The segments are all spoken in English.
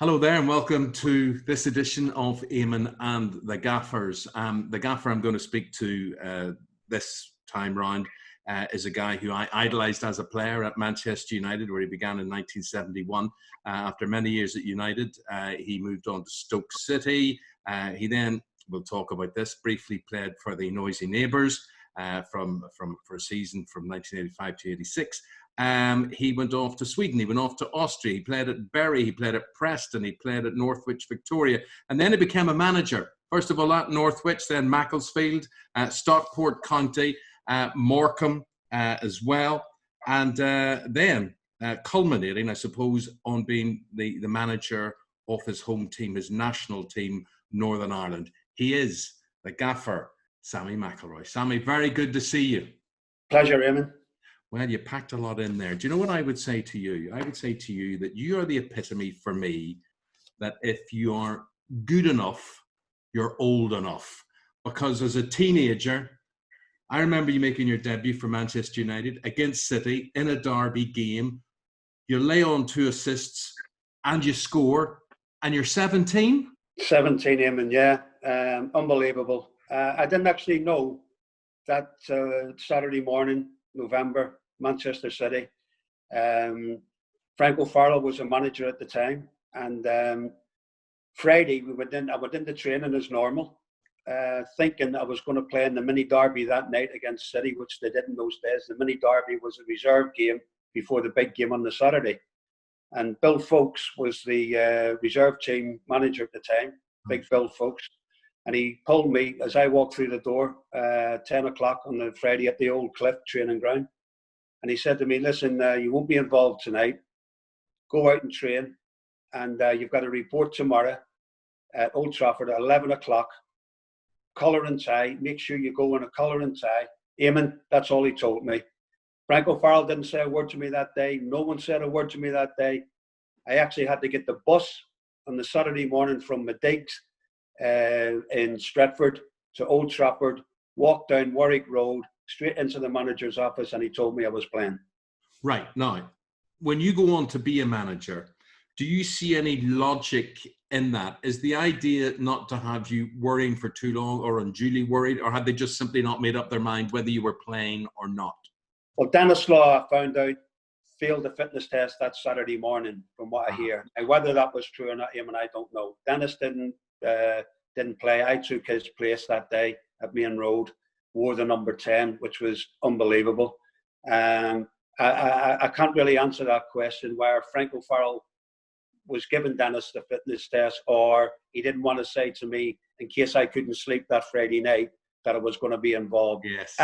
Hello there and welcome to this edition of Eamonn and The Gaffers. The gaffer I'm going to speak to this time round is a guy who I idolised as a player at Manchester United, where he began in 1971. After many years at United, he moved on to Stoke City. He then, we'll talk about this, briefly played for the Noisy Neighbours for a season from 1985 to 86. He went off to Sweden, he went off to Austria, he played at Bury, he played at Preston, he played at Northwich, Victoria, and then he became a manager. First of all at Northwich, then Macclesfield, Stockport County, Morecambe as well, and then culminating, I suppose, on being the manager of his home team, his national team, Northern Ireland. He is the gaffer, Sammy McIlroy. Sammy, very good to see you. Pleasure, Eamonn. Well, you packed a lot in there. Do you know what I would say to you? I would say to you that you are the epitome for me that if you are good enough, you're old enough. Because as a teenager, I remember you making your debut for Manchester United against City in a derby game. You lay on 2 assists and you score, and you're 17? 17, Eamonn, yeah. Unbelievable. I didn't actually know that Saturday morning, November, Manchester City. Frank O'Farrell was a manager at the time, and Friday I went into training as normal, thinking I was going to play in the mini derby that night against City, which they did in those days. The mini derby was a reserve game before the big game on the Saturday, and Bill Folkes was the reserve team manager at the time, big Bill Folkes. And he pulled me as I walked through the door, 10 o'clock on the Friday at the Old Cliff training ground. And he said to me, listen, you won't be involved tonight. Go out and train. And you've got a report tomorrow at Old Trafford at 11 o'clock. Collar and tie. Make sure you go in a collar and tie. Eamonn, that's all he told me. Frank O'Farrell didn't say a word to me that day. No one said a word to me that day. I actually had to get the bus on the Saturday morning from my digs in Stretford to Old Trafford, walk down Warwick Road, straight into the manager's office, and he told me I was playing. Right. Now, when you go on to be a manager, do you see any logic in that? Is the idea not to have you worrying for too long or unduly worried, or had they just simply not made up their mind whether you were playing or not? Well, Dennis Law, I found out, failed the fitness test that Saturday morning, from what I hear. And whether that was true or not, Eamonn, I don't know. Dennis didn't play. I took his place that day at Main Road, wore the number 10, which was unbelievable. I can't really answer that question, where Frank O'Farrell was giving Dennis the fitness test, or he didn't want to say to me, in case I couldn't sleep that Friday night, that I was going to be involved. Yes.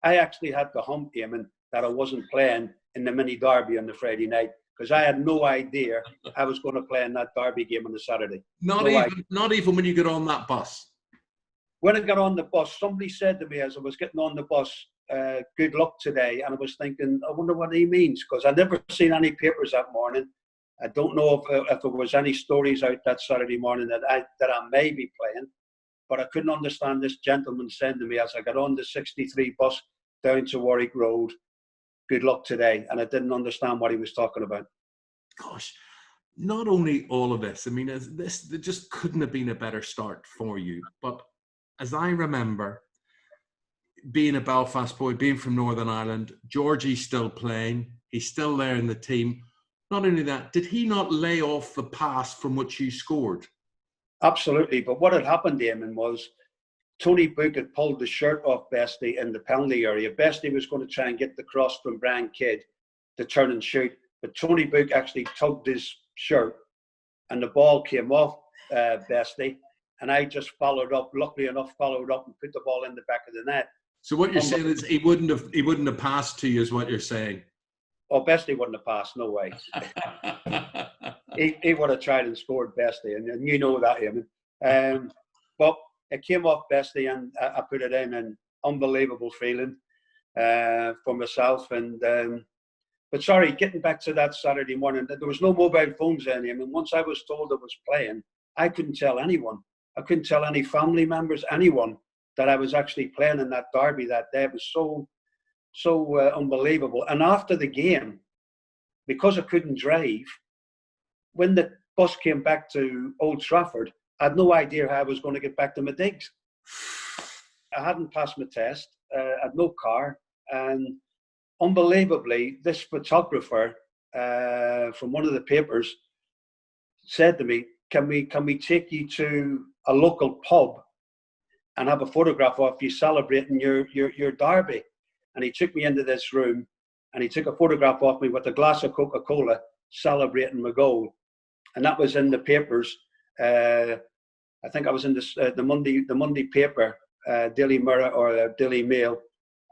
I actually had the hump, Eamonn, that I wasn't playing in the mini derby on the Friday night, because I had no idea I was going to play in that derby game on the Saturday. Not even when you get on that bus. When I got on the bus, somebody said to me as I was getting on the bus, good luck today. And I was thinking, I wonder what he means, because I'd never seen any papers that morning. I don't know if there was any stories out that Saturday morning that I may be playing, but I couldn't understand this gentleman saying to me as I got on the 63 bus down to Warwick Road, good luck today. And I didn't understand what he was talking about. Gosh, not only all of this, I mean, this just couldn't have been a better start for you. But as I remember, being a Belfast boy, being from Northern Ireland, Georgie's still playing. He's still there in the team. Not only that, did he not lay off the pass from which you scored? Absolutely. But what had happened, Eamonn, was Tony Book had pulled the shirt off Bestie in the penalty area. Bestie was going to try and get the cross from Brian Kidd to turn and shoot. But Tony Book actually tugged his shirt and the ball came off Bestie. And I just followed up, luckily enough, and put the ball in the back of the net. So what you're saying is he wouldn't have passed to you, is what you're saying? Oh, Bestie wouldn't have passed, no way. he would have tried and scored Bestie, and you know that, Eamonn. But it came off Bestie and I put it in, and unbelievable feeling for myself. And but sorry, getting back to that Saturday morning, there was no mobile phones then. I mean, once I was told I was playing, I couldn't tell anyone. I couldn't tell any family members, anyone, that I was actually playing in that derby that day. It was so unbelievable. And after the game, because I couldn't drive, when the bus came back to Old Trafford, I had no idea how I was going to get back to my digs. I hadn't passed my test. I had no car. And unbelievably, this photographer from one of the papers said to me, can we take you to a local pub and have a photograph of you celebrating your derby? And he took me into this room and he took a photograph of me with a glass of Coca-Cola celebrating my goal. And that was in the papers. I think I was in the Monday paper, Daily Mirror or Daily Mail.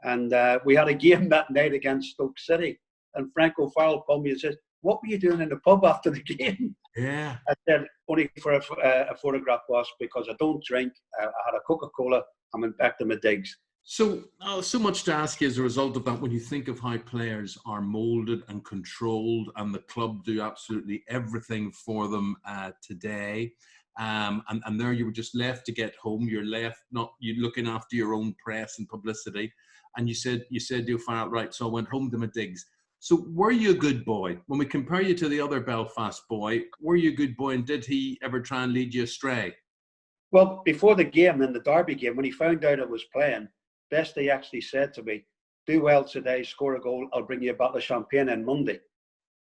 And we had a game that night against Stoke City. And Frank O'Farrell called me and said, what were you doing in the pub after the game? Yeah. I said, only for a photograph, boss, because I don't drink. I had a Coca-Cola. I went back to my digs. So, so much to ask you as a result of that. When you think of how players are moulded and controlled, and the club do absolutely everything for them today, and there you were just left to get home. You're left you're looking after your own press and publicity, and you said to O'Farrell, right? So I went home to my digs. So were you a good boy? When we compare you to the other Belfast boy, were you a good boy, and did he ever try and lead you astray? Well, before the game, in the Derby game, when he found out I was playing, Bestie actually said to me, do well today, score a goal, I'll bring you a bottle of champagne on Monday.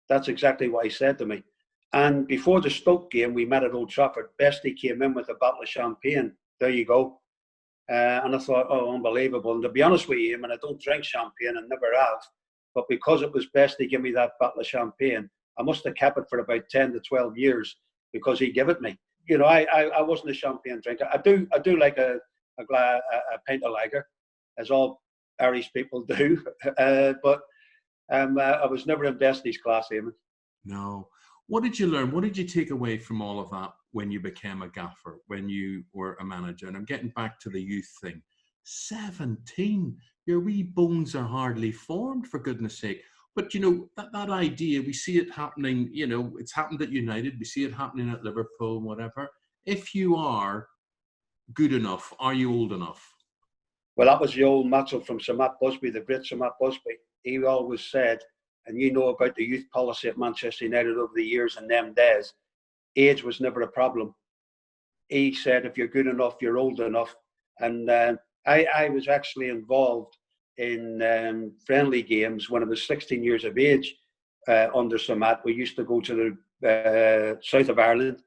That's exactly what he said to me. And before the Stoke game, we met at Old Trafford. Bestie came in with a bottle of champagne. There you go. And I thought, oh, unbelievable. And to be honest with you, I mean, I don't drink champagne and never have. But because it was Bestie give me that bottle of champagne, I must have kept it for about 10 to 12 years because he gave it me. You know, I wasn't a champagne drinker. I do like a pint of lager, as all Irish people do. But I was never in Bestie's class, Eamonn. No. What did you learn? What did you take away from all of that when you became a gaffer, when you were a manager? And I'm getting back to the youth thing. 17. Your wee bones are hardly formed, for goodness sake. But, you know, that idea, we see it happening, you know, it's happened at United. We see it happening at Liverpool, whatever. If you are good enough, are you old enough? Well, that was the old motto from Sir Matt Busby, the great Sir Matt Busby. He always said, and you know about the youth policy at Manchester United over the years and them days, age was never a problem. He said, if you're good enough, you're old enough. And I was actually involved in friendly games when I was 16 years of age under Sir Matt. We used to go to the south of Ireland,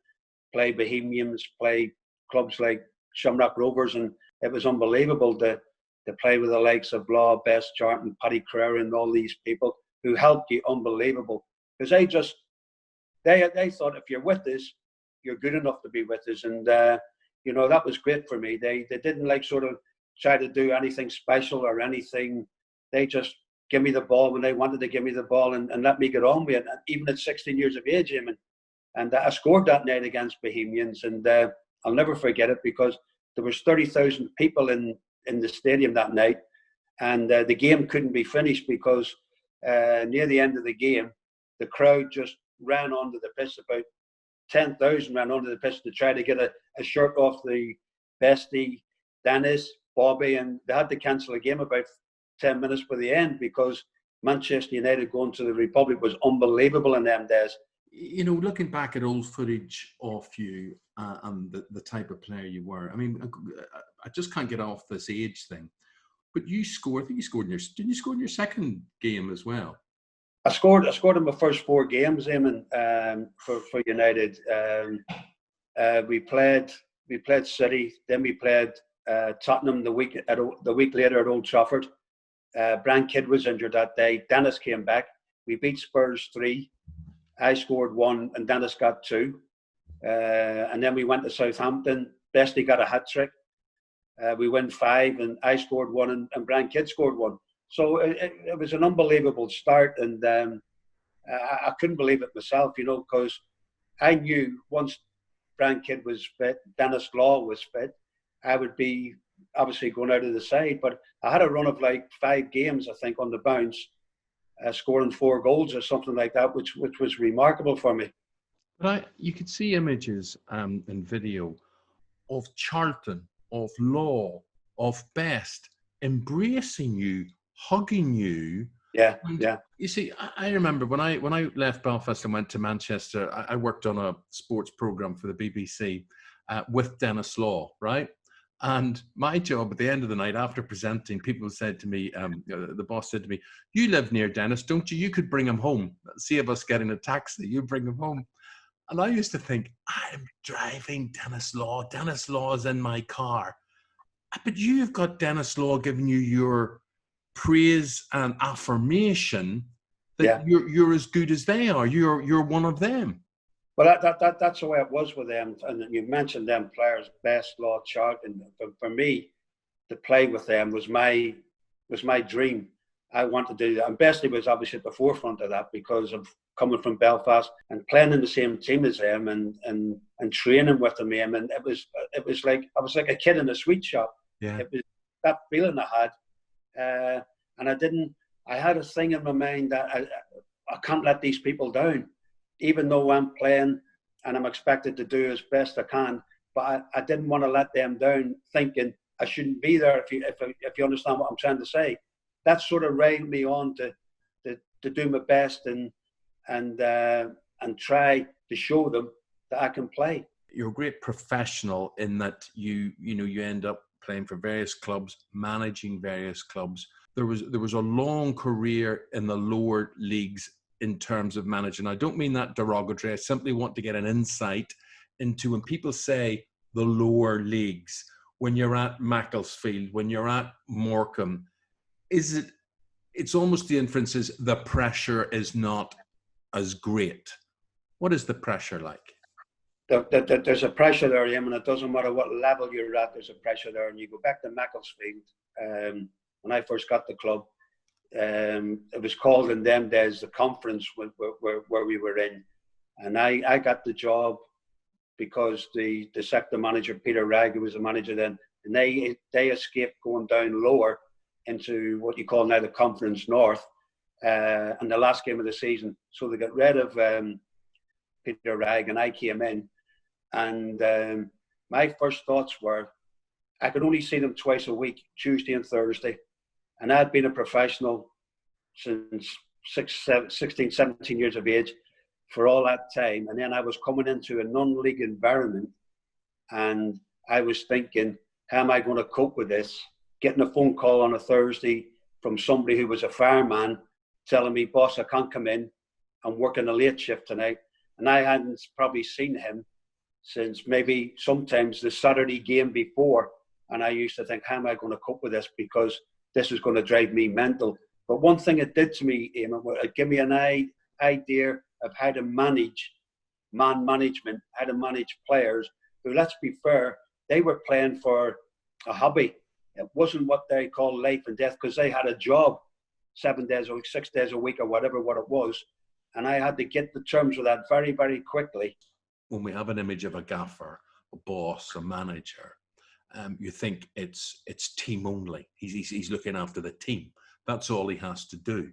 play Bohemians, play clubs like Shamrock Rovers, and it was unbelievable to play with the likes of Law, Best, Jarton, Paddy Crowder, and all these people who helped you. Unbelievable. Because they thought if you're with us, you're good enough to be with us. And, you know, that was great for me. They didn't like sort of try to do anything special or anything. They just give me the ball when they wanted to give me the ball and let me get on with it. And even at 16 years of age, Eamonn. And I scored that night against Bohemians. And I'll never forget it because there was 30,000 people in the stadium that night. And the game couldn't be finished because near the end of the game, the crowd just ran onto the pitch. About 10,000 ran onto the pitch to try to get a shirt off the Bestie, Dennis, Bobby, and they had to cancel the game about 10 minutes for the end because Manchester United going to the Republic was unbelievable in them days. You know, looking back at old footage of you and the type of player you were, I mean, I just can't get off this age thing. But you scored. I think you scored didn't you score in your second game as well? I scored in my first 4 games, Eamonn, for United. We played City, then we played Tottenham the week later at Old Trafford. Brian Kidd was injured that day. Dennis came back. We beat Spurs 3. I scored 1 and Dennis got 2. And then we went to Southampton. Bestie got a hat-trick. We win 5 and I scored 1 and Brian Kidd scored 1. So it was an unbelievable start. And I couldn't believe it myself, you know, because I knew once Brian Kidd was fit, Dennis Law was fit, I would be obviously going out of the side. But I had a run of like 5 games, I think, on the bounce, scoring 4 goals or something like that, which was remarkable for me. But you could see images and video of Charlton, of Law, of Best embracing you, hugging you, Yeah, And yeah, you see, I remember when I left Belfast and went to Manchester, I worked on a sports program for the BBC with Dennis Law, right? And my job at the end of the night after presenting, people said to me, the boss said to me, "You live near Dennis, don't you? You could bring him home. Save us getting a taxi. You bring him home." And I used to think, I'm driving Dennis Law. Dennis Law is in my car. But you've got Dennis Law giving you your praise and affirmation that yeah. you're as good as they are. You're one of them. Well, that's the way it was with them. And you mentioned them players, Best, Law, Charlton. For me, to play with them was my dream. I wanted to do that. And Besley was obviously at the forefront of that because of coming from Belfast and playing in the same team as them and training with them. And it was like I was like a kid in a sweet shop. Yeah. It was that feeling I had, and I had a thing in my mind that I can't let these people down, even though I'm playing and I'm expected to do as best I can. But I didn't want to let them down, thinking I shouldn't be there. If you understand what I'm trying to say, that sort of railed me on to do my best and try to show them that I can play. You're a great professional in that you end up playing for various clubs, managing various clubs. There was a long career in the lower leagues in terms of managing. I don't mean that derogatory. I simply want to get an insight into when people say the lower leagues, when you're at Macclesfield, when you're at Morecambe, it's almost the inference is the pressure is not as great. What is the pressure like? There's a pressure there, and it doesn't matter what level you're at, there's a pressure there. And you go back to Macclesfield, when I first got the club, it was called in them days the conference where we were in. And I got the job because the sector manager, Peter Ragg, who was the manager then, and they escaped going down lower into what you call now the Conference North, and the last game of the season. So they got rid of Peter Ragg, and I came in. And my first thoughts were, I could only see them twice a week, Tuesday and Thursday. And I'd been a professional since 16, 17 years of age for all that time. And then I was coming into a non-league environment, and I was thinking, how am I going to cope with this? Getting a phone call on a Thursday from somebody who was a fireman telling me, "Boss, I can't come in. I'm working a late shift tonight." And I hadn't probably seen him since maybe sometimes the Saturday game before. And I used to think, how am I going to cope with this? Because this is going to drive me mental. But one thing it did to me, Eamonn, it gave me an idea of how to manage man management, how to manage players who, let's be fair, they were playing for a hobby. It wasn't what they call life and death, because they had a job 7 days a week, 6 days a week, or whatever what it was. And I had to get to terms with that very, very quickly. When we have an image of a gaffer, a boss, a manager, you think it's team only. He's looking after the team. That's all he has to do.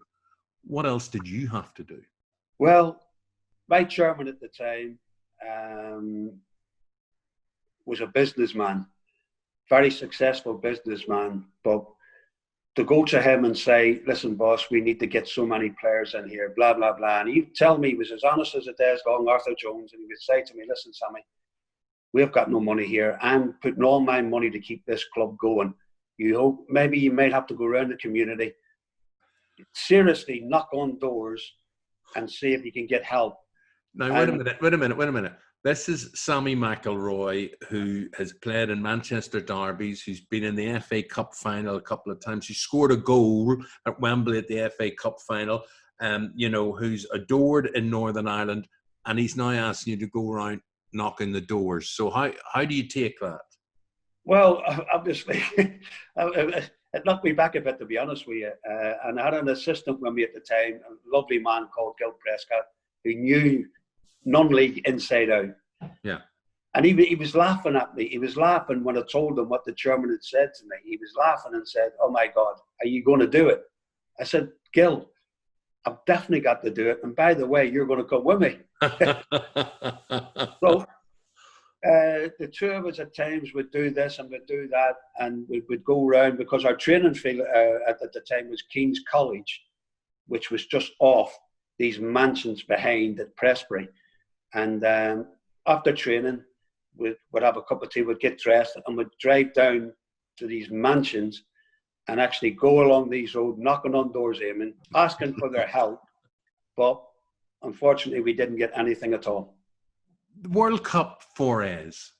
What else did you have to do? Well, my chairman at the time was a businessman, very successful businessman. But to go to him and say, "Listen, boss, we need to get so many players in here, blah, blah, blah." And he'd tell me, he was as honest as a day's long, Arthur Jones, and he would say to me, "Listen, Sammy, we've got no money here. I'm putting all my money to keep this club going. Maybe you might have to go around the community, seriously knock on doors and see if you can get help." Now, wait a minute. This is Sammy McIlroy, who has played in Manchester derbies, who's been in the FA Cup final a couple of times, who scored a goal at Wembley at the FA Cup final, who's adored in Northern Ireland, and he's now asking you to go around knocking the doors. So how do you take that? Well, obviously, it knocked me back a bit, to be honest with you. And I had an assistant with me at the time, a lovely man called Gil Prescott, who knew non-league inside out. Yeah. And he was laughing at me. He was laughing when I told him what the chairman had said to me. He was laughing and said, "Oh my God, are you going to do it?" I said, "Gil, I've definitely got to do it. And by the way, you're going to come with me." So the two of us at times would do this and would do that, and we would go around, because our training field at the time was King's College, which was just off these mansions behind at Prestbury. And after training, we'd have a cup of tea, we'd get dressed, and we'd drive down to these mansions and actually go along these roads, knocking on doors, Eamonn, asking for their help. But unfortunately, we didn't get anything at all. The World Cup forays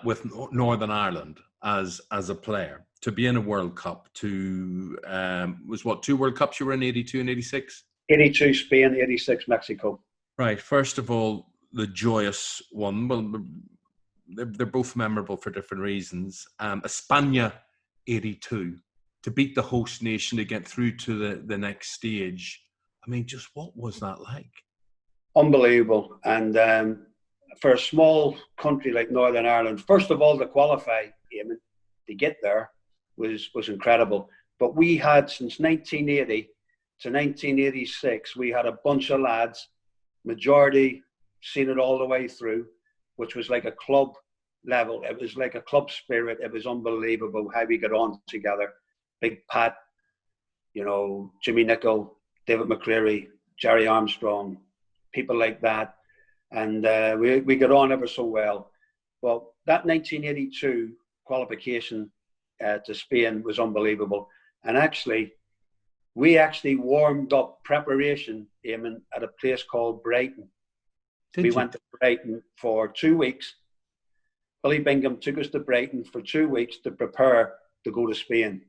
with Northern Ireland as a player, to be in a World Cup, was what, 2 World Cups you were in, 82 and 86? 82 Spain, 86 Mexico. Right. First of all, the joyous one. Well, they're both memorable for different reasons. España 82, to beat the host nation to get through to the next stage. I mean, just what was that like? Unbelievable. And for a small country like Northern Ireland, first of all, to qualify, Eamonn, to get there was incredible. But we had, since 1980 to 1986, we had a bunch of lads, majority seen it all the way through, which was like a club level. It was like a club spirit. It was unbelievable how we got on together. Big Pat, Jimmy Nicholl, David McCreary, Jerry Armstrong, people like that. And we got on ever so well. Well, that 1982 qualification to Spain was unbelievable. And we actually warmed up preparation, Eamonn, at a place called Brighton. We went to Brighton for 2 weeks. Billy Bingham took us to Brighton for 2 weeks to prepare to go to Spain.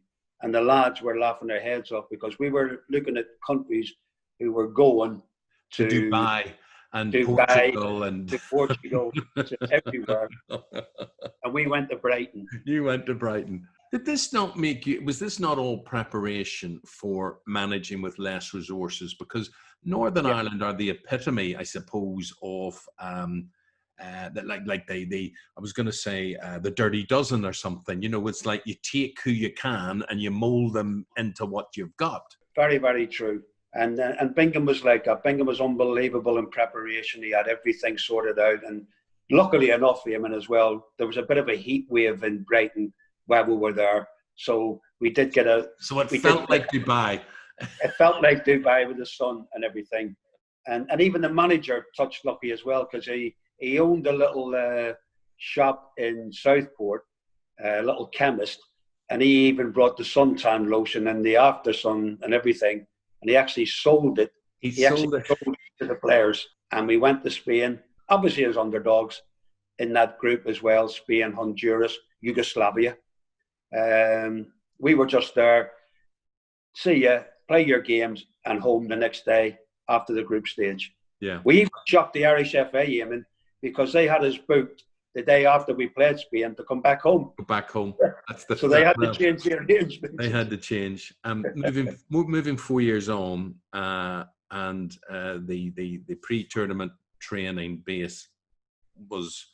And the lads were laughing their heads off because we were looking at countries who were going to Dubai and Portugal and to Portugal, to everywhere. And we went to Brighton. You went to Brighton. Did this not was this not all preparation for managing with less resources? Because Northern Ireland are the epitome, I suppose, of I was going to say the dirty dozen or something. It's like you take who you can and you mold them into what you've got. Very, very true. And Bingham was like that. Bingham was unbelievable in preparation. He had everything sorted out. And luckily enough, Eamonn, as well, there was a bit of a heat wave in Brighton while we were there. So we did get So it felt like Dubai. It felt like Dubai with the sun and everything. And even the manager touched lucky as well, because he owned a little shop in Southport, a little chemist. And he even brought the suntan lotion and the after sun and everything. And he actually sold it. He actually sold it to the players. And we went to Spain, obviously as underdogs in that group as well. Spain, Honduras, Yugoslavia. We were just there, see ya, play your games, and home the next day after the group stage. Yeah. We even shocked the Irish FA, Eamonn, because they had us booked the day after we played Spain to come back home. Go back home. So they had to change the arrangements. They had to change. Moving 4 years on, and the pre-tournament training base was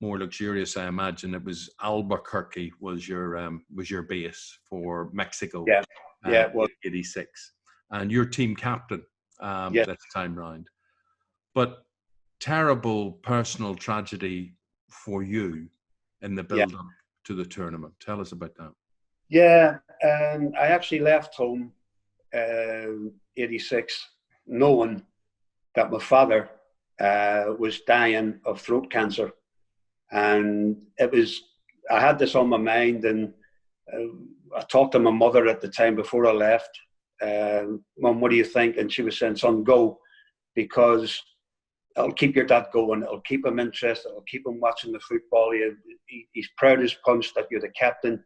more luxurious, I imagine. It was Albuquerque was your base for Mexico. Yeah, it was 86, and your team captain this time round. But terrible personal tragedy for you in the build-up to the tournament. Tell us about that. Yeah, I actually left home 86, knowing that my father was dying of throat cancer. And I had this on my mind, and I talked to my mother at the time before I left. Mum, what do you think? And she was saying, son, go, because it'll keep your dad going. It'll keep him interested. It'll keep him watching the football. He's proud as punch that you're the captain.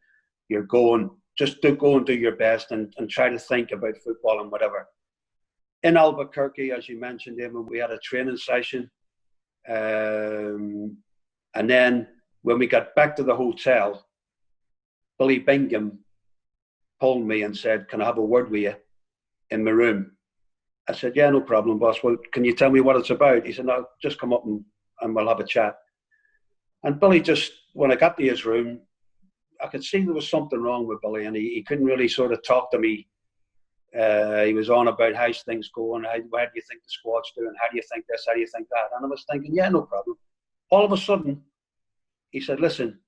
You're going. Just go and do your best and try to think about football and whatever. In Albuquerque, as you mentioned, Eamonn, we had a training session. And then when we got back to the hotel, Billy Bingham pulled me and said, can I have a word with you in my room? I said, yeah, no problem, boss. Well, can you tell me what it's about? He said, no, just come up and we'll have a chat. And Billy when I got to his room, I could see there was something wrong with Billy, and he couldn't really sort of talk to me. He was on about how's things going, where do you think the squad's doing, how do you think this, how do you think that? And I was thinking, yeah, no problem. All of a sudden, he said, listen,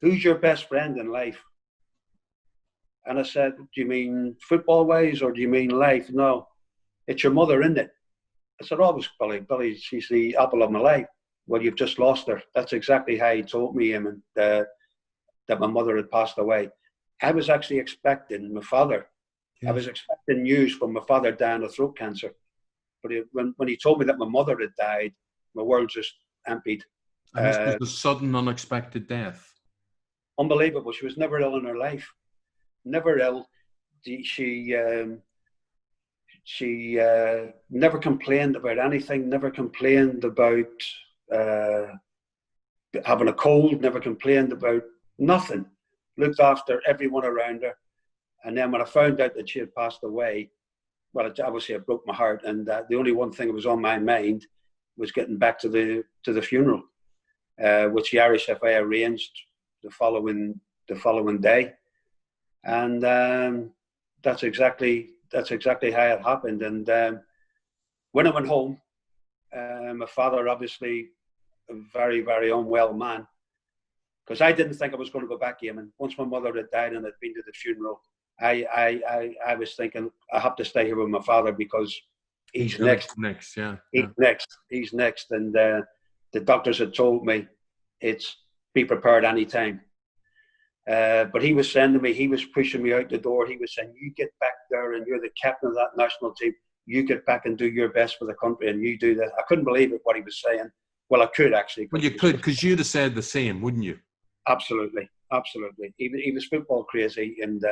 who's your best friend in life? And I said, do you mean football-wise or do you mean life? No, it's your mother, isn't it? I said, oh, it was Billy. Billy, she's the apple of my life. Well, you've just lost her. That's exactly how he told me, Eamonn, that my mother had passed away. I was actually expecting my father. I was expecting news from my father dying of throat cancer. But when he told me that my mother had died, my world just emptied. And this was a sudden, unexpected death. Unbelievable. She was never ill in her life. Never ill. She never complained about anything. Never complained about having a cold. Never complained about nothing. Looked after everyone around her. And then when I found out that she had passed away, well, obviously it broke my heart. And the only one thing that was on my mind was getting back to the funeral, which the Irish FA arranged the following day. And that's exactly how it happened. And when I went home, my father, obviously a very, very unwell man, because I didn't think I was going to go back, Eamonn. Once my mother had died and I'd been to the funeral, I was thinking I have to stay here with my father because he's next. He's next. And the doctors had told me it's be prepared anytime. But he was saying to me, he was pushing me out the door. He was saying, you get back there and you're the captain of that national team. You get back and do your best for the country and you do that. I couldn't believe it, what he was saying. Well, I could actually. Well, you could, because you'd have said the same, wouldn't you? Absolutely. He was football crazy, and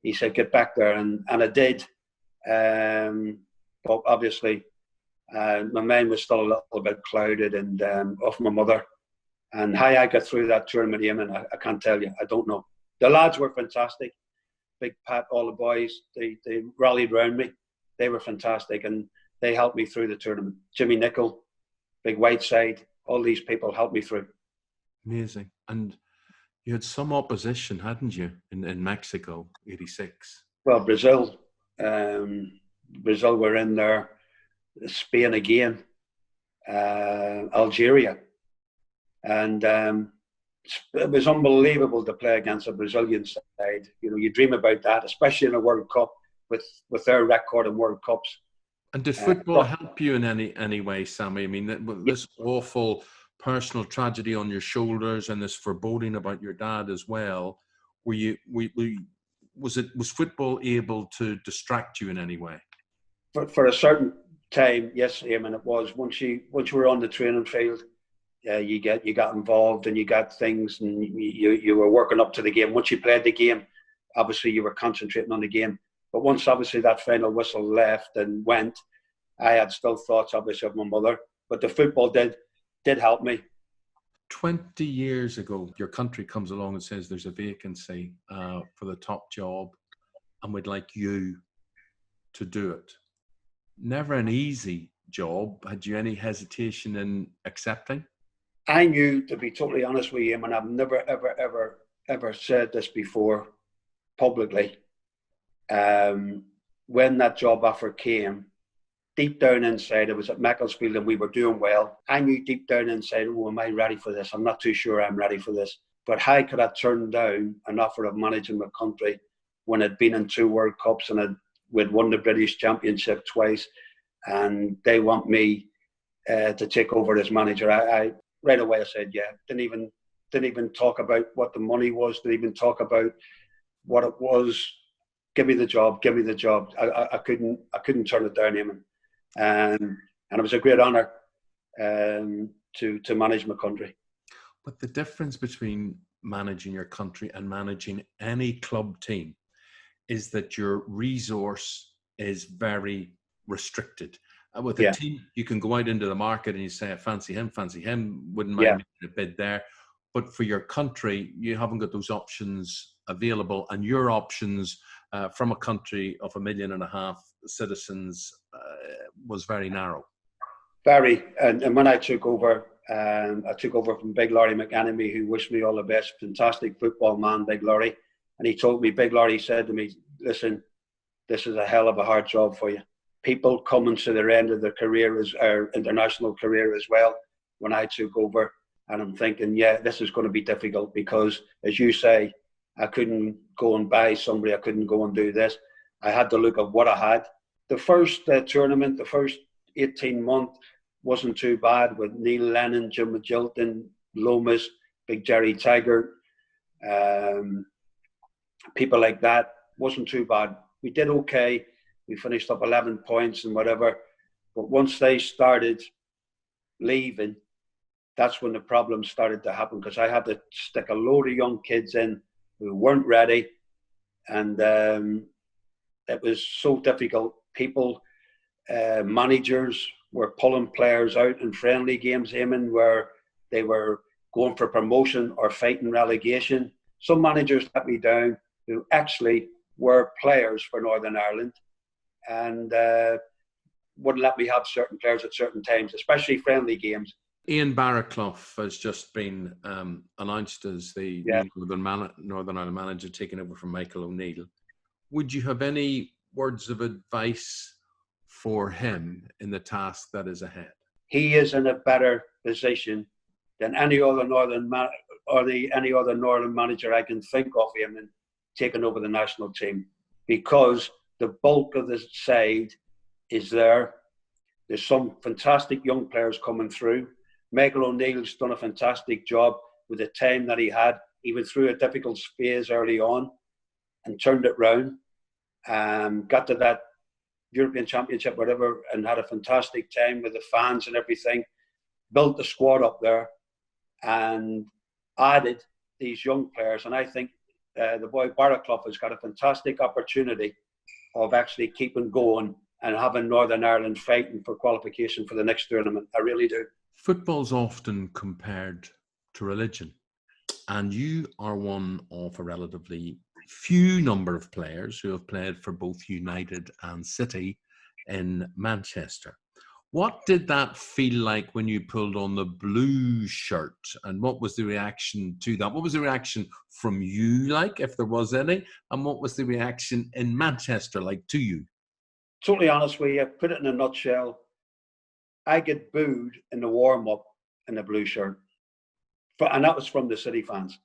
he said, get back there. And I did. But obviously, my mind was still a little bit clouded and of my mother. And how I got through that tournament, Eamonn, I can't tell you. I don't know. The lads were fantastic. Big Pat, all the boys, they rallied around me. They were fantastic, and they helped me through the tournament. Jimmy Nicholl, Big Whiteside, all these people helped me through. Amazing. And you had some opposition, hadn't you, in Mexico, 86? Well, Brazil were in there. Spain again. Algeria. And it was unbelievable to play against a Brazilian side. You know, you dream about that, especially in a World Cup with their record in World Cups. And did football help you in any way, Sammy? I mean, this awful personal tragedy on your shoulders and this foreboding about your dad as well. Was football able to distract you in any way? For a certain time, yes, Eamonn, it was. Once you were on the training field, you got involved and you got things, and you were working up to the game. Once you played the game, obviously you were concentrating on the game. But once obviously that final whistle left and went, I had still thoughts obviously of my mother. But the football did help me. 20 years ago, your country comes along and says there's a vacancy for the top job and we'd like you to do it. Never an easy job. Had you any hesitation in accepting? I knew, to be totally honest with you, and I've never, ever said this before publicly, when that job offer came, deep down inside, it was at Macclesfield and we were doing well. I knew deep down inside, oh, am I ready for this? I'm not too sure I'm ready for this. But how could I turn down an offer of managing my country when I'd been in 2 World Cups and we'd won the British Championship twice, and they want me to take over as manager? I right away I said, yeah. Didn't even talk about what the money was. Didn't even talk about what it was. Give me the job. I couldn't turn it down, Eamonn. And it was a great honour to manage my country. But the difference between managing your country and managing any club team is that your resource is very restricted. With a team, you can go out into the market and you say, fancy him, wouldn't mind making a bid there. But for your country, you haven't got those options available, and your options from a country of 1.5 million citizens was very narrow. Very. And when I took over from Big Laurie McEnemy, who wished me all the best. Fantastic football man, Big Laurie. And he told me, Big Laurie said to me, listen, this is a hell of a hard job for you. People coming to their end of their career, or international career as well, when I took over. And I'm thinking, yeah, this is going to be difficult because, as you say, I couldn't go and buy somebody. I couldn't go and do this. I had to look at what I had. The first tournament, the first 18 months wasn't too bad with Neil Lennon, Jim McGilton, Lomas, Big Jerry Taggart, people like that. Wasn't too bad. We did okay. We finished up 11 points and whatever. But once they started leaving, that's when the problems started to happen, because I had to stick a load of young kids in who weren't ready. And it was so difficult. People, managers were pulling players out in friendly games, Eamonn, where they were going for promotion or fighting relegation. Some managers let me down who actually were players for Northern Ireland and wouldn't let me have certain players at certain times, especially friendly games. Ian Barraclough has just been announced as the new Northern Ireland manager, taking over from Michael O'Neill. Would you have any words of advice for him in the task that is ahead? He is in a better position than any other Northern manager I can think of, him in taking over the national team, because the bulk of the side is there. There's some fantastic young players coming through. Michael O'Neill's done a fantastic job with the time that he had. He went through a difficult phase early on and turned it round. Got to that European Championship, whatever, and had a fantastic time with the fans and everything. Built the squad up there and added these young players. And I think the boy Barraclough has got a fantastic opportunity of actually keeping going and having Northern Ireland fighting for qualification for the next tournament. I really do. Football's often compared to religion, and you are one of a relatively few number of players who have played for both United and City in Manchester. What did that feel like when you pulled on the blue shirt, and what was the reaction to that? What was the reaction from you like, if there was any, and what was the reaction in Manchester like to you? Totally honest with you, put it in a nutshell, I get booed in the warm-up in the blue shirt. And that was from the City fans.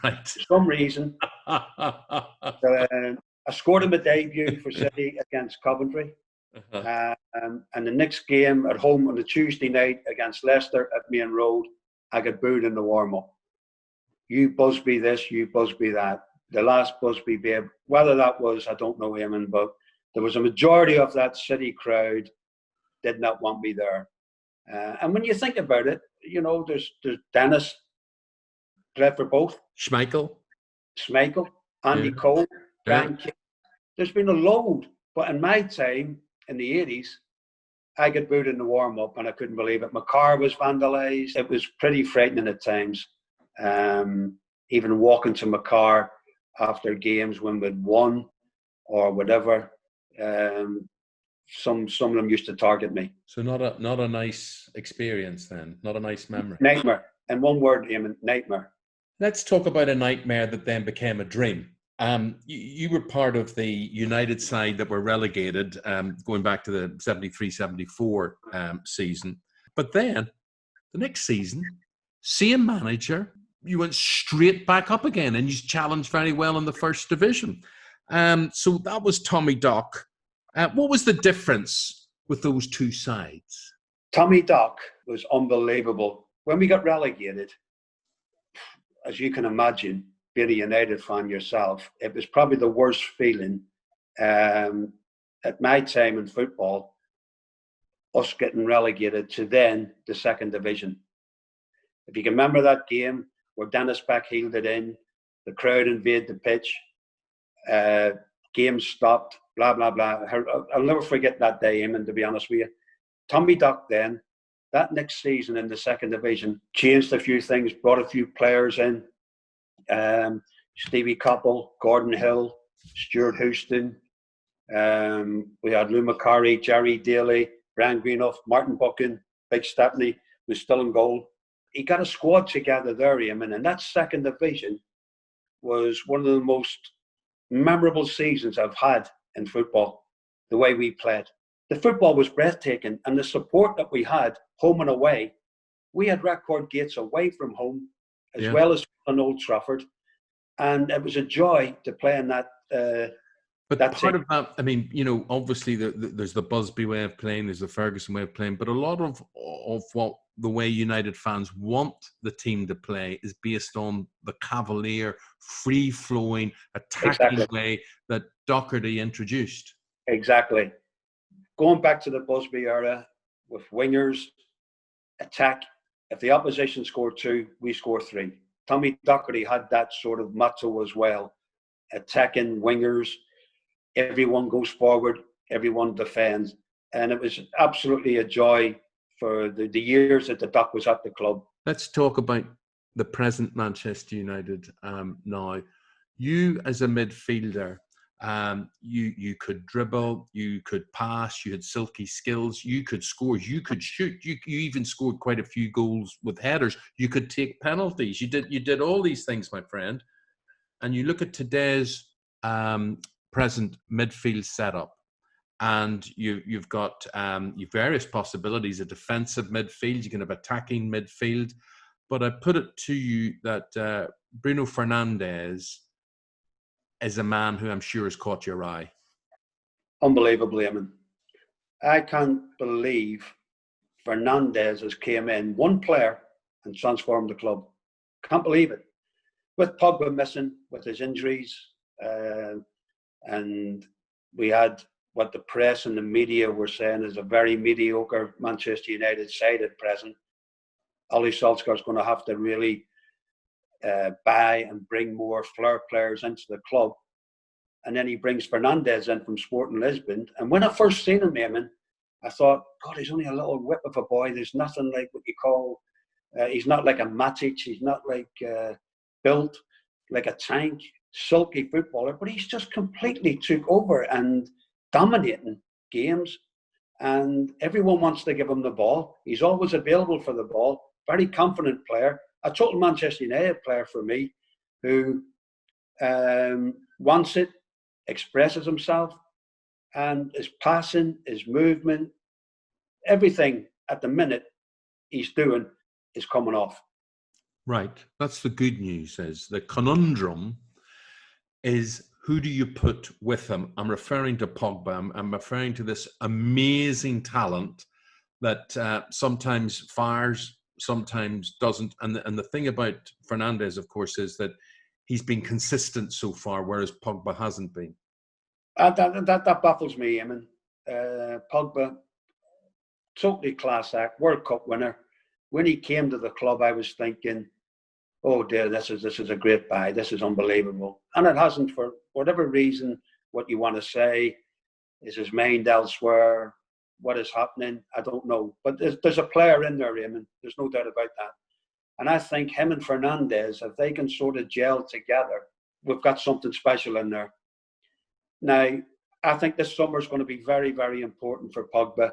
Right. For some reason, I scored in my debut for City against Coventry. And the next game at home on the Tuesday night against Leicester at Main Road, I got booed in the warm-up. You Busby this, you Busby that. The last Busby babe. Whether that was, I don't know, Eamonn, but there was a majority of that City crowd did not want me there. And when you think about it, you know, there's Dennis, played for both. Schmeichel, Andy Cole, Dan King. There's been a load. But in my time, in the 80s, I got booed in the warm-up and I couldn't believe it. My car was vandalised. It was pretty frightening at times. Even walking to my car after games when we'd won or whatever. Some of them used to target me. So not a nice experience then, not a nice memory. Nightmare. And one word, Eamonn, nightmare. Let's talk about a nightmare that then became a dream. You were part of the United side that were relegated, going back to the 73-74 season. But then, the next season, same manager, you went straight back up again and you challenged very well in the first division. So that was Tommy Doc. What was the difference with those two sides? Tommy Doc was unbelievable. When we got relegated, as you can imagine, being a United fan yourself, it was probably the worst feeling at my time in football, us getting relegated to then the second division. If you can remember that game where Dennis backheeled it in, the crowd invaded the pitch, game stopped, blah, blah, blah. I'll never forget that day, Eamonn, to be honest with you. Tommy Doc then, that next season in the second division, changed a few things, brought a few players in. Stevie Coppell, Gordon Hill, Stuart Houston. We had Lou McCarry, Jerry Daly, Brian Greenough, Martin Buchan, Big Stepney was still in goal. He got a squad together there, Eamonn, and that second division was one of the most memorable seasons I've had in football, the way we played. The football was breathtaking, and the support that we had, home and away, we had record gates away from home, as well as on Old Trafford. And it was a joy to play in that. But that part team. of that, I mean, you know, obviously there's the Busby way of playing, there's the Ferguson way of playing, but a lot of what the way United fans want the team to play is based on the cavalier, free-flowing, attacking way that Docherty introduced. Exactly. Going back to the Busby era with wingers, attack. If the opposition scored 2, we score 3. Tommy Docherty had that sort of motto as well. Attacking wingers, everyone goes forward, everyone defends. And it was absolutely a joy for the years that the Duck was at the club. Let's talk about the present Manchester United now. You as a midfielder, you could dribble, you could pass, you had silky skills, you could score, you could shoot, you even scored quite a few goals with headers. You could take penalties. You did all these things, my friend. And you look at today's present midfield setup, and you've got various possibilities: a defensive midfield, you can have attacking midfield. But I put it to you that Bruno Fernandes is a man who I'm sure has caught your eye. Unbelievably, Eamonn. I can't believe Fernandes has came in, one player, and transformed the club. Can't believe it. With Pogba missing, with his injuries, and we had what the press and the media were saying is a very mediocre Manchester United side at present. Ollie Solskjaer's going to have to really buy and bring more flair players into the club. And then he brings Fernandes in from Sporting Lisbon. And when I first seen him, Eamonn, I thought, God, he's only a little whip of a boy. There's nothing like what you call, he's not like a Matic. He's not like built like a tank, sulky footballer. But he's just completely took over and dominating games. And everyone wants to give him the ball. He's always available for the ball. Very confident player. A total Manchester United player for me, who wants it, expresses himself, and his passing, his movement, everything at the minute he's doing is coming off. Right. That's the good news. Is the conundrum is who do you put with him? I'm referring to Pogba. I'm referring to this amazing talent that sometimes fires, sometimes doesn't. And the thing about Fernandes, of course, is that he's been consistent so far, whereas Pogba hasn't been. That baffles me, Eamonn. Pogba, totally class act, World Cup winner. When he came to the club, I was thinking, oh dear, this is a great buy. This is unbelievable. And it hasn't, for whatever reason, what you want to say. Is his mind elsewhere? What is happening? I don't know. But there's a player in there, Eamonn. There's no doubt about that. And I think him and Fernandes, if they can sort of gel together, we've got something special in there. Now, I think this summer is going to be very, very important for Pogba.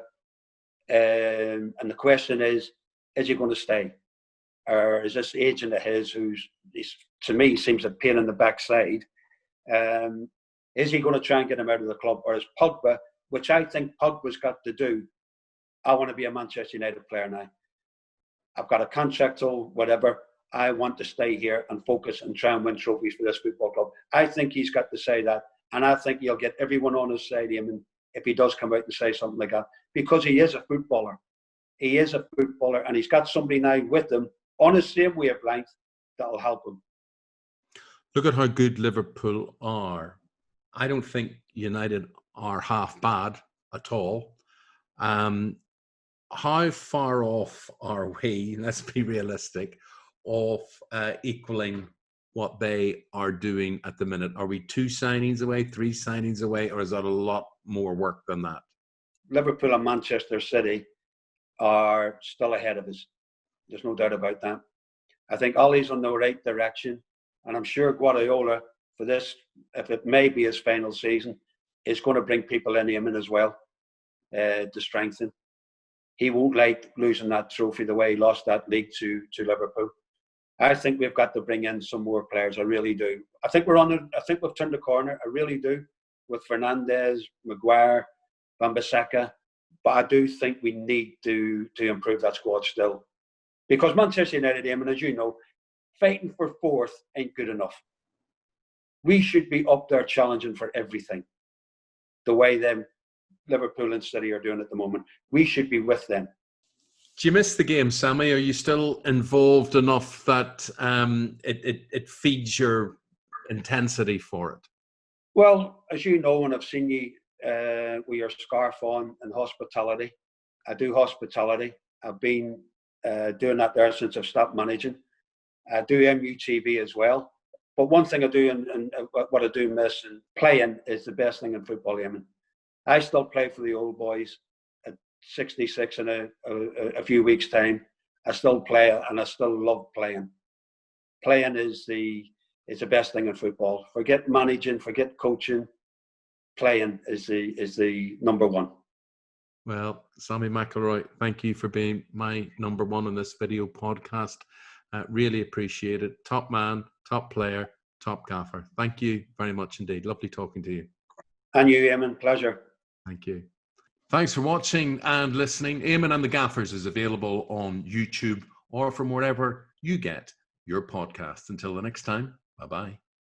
And the question is he going to stay? Or is this agent of his, who's, to me, seems a pain in the backside, is he going to try and get him out of the club? Or is Pogba, which I think Pogba's got to do, I want to be a Manchester United player now. I've got a contract till whatever. I want to stay here and focus and try and win trophies for this football club. I think he's got to say that. And I think he'll get everyone on his side, if he does come out and say something like that. Because he is a footballer. He is a footballer, and he's got somebody now with him on the same wavelength that'll help him. Look at how good Liverpool are. I don't think United are half bad at all. How far off are we, let's be realistic, of equaling what they are doing at the minute? Are we 2 signings away, 3 signings away, or is that a lot more work than that? Liverpool and Manchester City are still ahead of us. There's no doubt about that. I think Ollie's on the right direction, and I'm sure Guardiola, for this, if it may be his final season, is going to bring people in him as well to strengthen. He won't like losing that trophy the way he lost that league to Liverpool. I think we've got to bring in some more players. I really do. I think we've turned the corner. I really do, with Fernandes, Maguire, Wan-Bissaka. But I do think we need to improve that squad still. Because Manchester United, Eamonn, as you know, fighting for 4th ain't good enough. We should be up there challenging for everything. The way them Liverpool and City are doing at the moment, we should be with them. Do you miss the game, Sammy? Are you still involved enough that it feeds your intensity for it? Well, as you know, and I've seen you with your scarf on and hospitality. I do hospitality. I've been doing that there since I've stopped managing. I do MUTV as well. But one thing I do and what I do miss and playing is the best thing in football, Eamonn. I still play for the old boys at 66 in a few weeks' time. I still play and I still love playing. Playing is the best thing in football. Forget managing, forget coaching. Playing is the number one. Well, Sammy McIlroy, thank you for being my number one on this video podcast. Really appreciate it. Top man, top player, top gaffer. Thank you very much indeed. Lovely talking to you. And you, Eamonn. Pleasure. Thank you. Thanks for watching and listening. Eamonn and The Gaffers is available on YouTube or from wherever you get your podcasts. Until the next time, bye-bye.